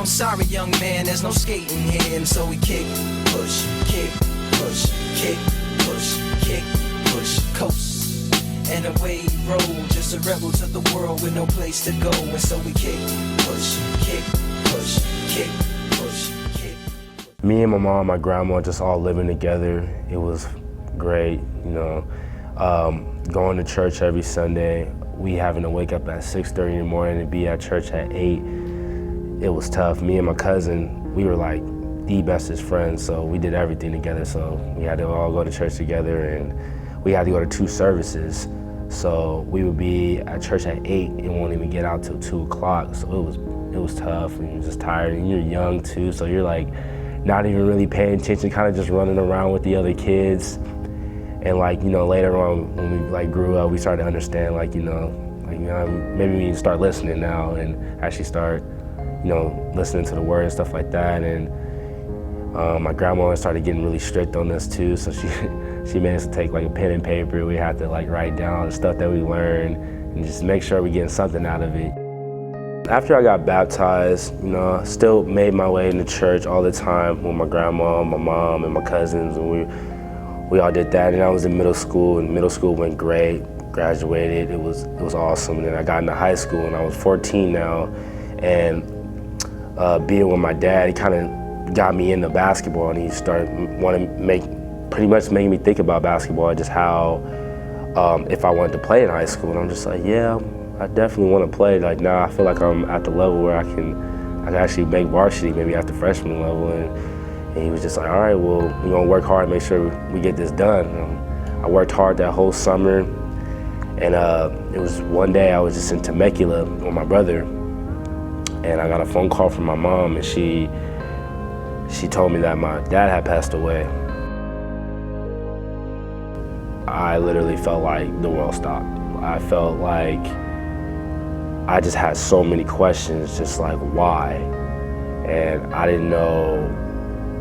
I'm sorry, young man, there's no skating here. And so we kick, push, kick, push, kick, push, kick, push, coast. And away we roll, just a rebel to the world with no place to go. And so we kick, push, kick, push, kick, push, kick. Me and my mom, my grandma, just all living together. It was great, you know. Going to church every Sunday. We having to wake up at 6:30 in the morning and be at church at 8. It was tough. Me and my cousin, we were like the bestest friends, so we did everything together. So we had to all go to church together, and we had to go to 2 services. So we would be at church at 8 and won't even get out till 2 o'clock. So it was tough, and you're just tired, and you're young too, so you're like not even really paying attention, kind of just running around with the other kids. And like, you know, later on when we like grew up, we started to understand maybe we need to start listening now and actually start, you know, listening to the word and stuff like that. And my grandma started getting really strict on us too, so she made us take like a pen and paper. We had to like write down the stuff that we learned and just make sure we're getting something out of it. After I got baptized, you know, I still made my way into church all the time with my grandma, my mom, and my cousins, and we all did that. And I was in middle school, and middle school went great. Graduated, it was awesome. And then I got into high school, and I was 14 now, and being with my dad, he kind of got me into basketball, and he started pretty much making me think about basketball, just how if I wanted to play in high school. And I'm just like, yeah, I definitely want to play. Like now, I feel like I'm at the level where I can actually make varsity, maybe at the freshman level. And he was just like, all right, well, we're gonna work hard and make sure we get this done. I worked hard that whole summer, and it was one day I was just in Temecula with my brother, and I got a phone call from my mom, and she told me that my dad had passed away. I literally felt like the world stopped. I felt like I just had so many questions, just like why? And I didn't know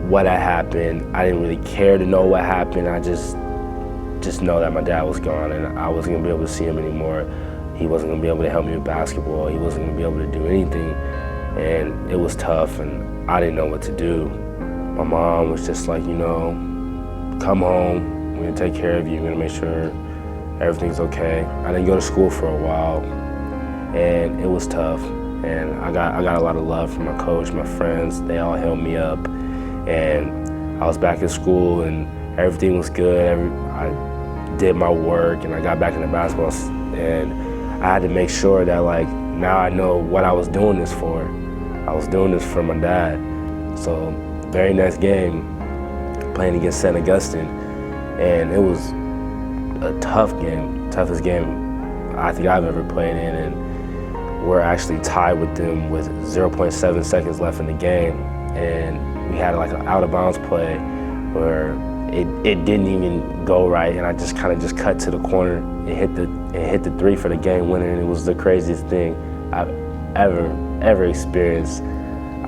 what had happened. I didn't really care to know what happened. I just know that my dad was gone, and I wasn't gonna be able to see him anymore. He wasn't gonna be able to help me with basketball. He wasn't gonna be able to do anything. And it was tough, and I didn't know what to do. My mom was just like, you know, come home, we're gonna take care of you, we're gonna make sure everything's okay. I didn't go to school for a while, and it was tough. And I got a lot of love from my coach, my friends. They all held me up. And I was back in school, and everything was good. I did my work, and I got back into basketball, and I had to make sure that like now I know what I was doing this for. I was doing this for my dad. So very next game, playing against St. Augustine, and it was a tough game, toughest game I think I've ever played in, and we're actually tied with them with 0.7 seconds left in the game, and we had like an out of bounds play where it didn't even go right, and I just kind of cut to the corner and hit the 3 for the game winner, and it was the craziest thing I've ever experienced.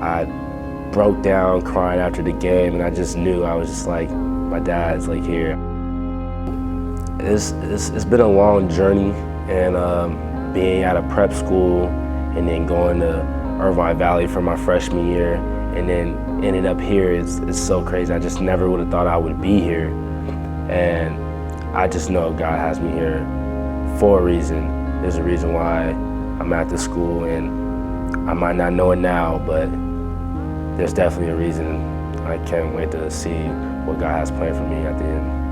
I broke down crying after the game, and I just knew, I was just like, my dad's like here. It's been a long journey, and being at a prep school and then going to Irvine Valley for my freshman year, and then ended up here, it's so crazy. I just never would have thought I would be here. And I just know God has me here for a reason. There's a reason why I'm at this school, and I might not know it now, but there's definitely a reason. I can't wait to see what God has planned for me at the end.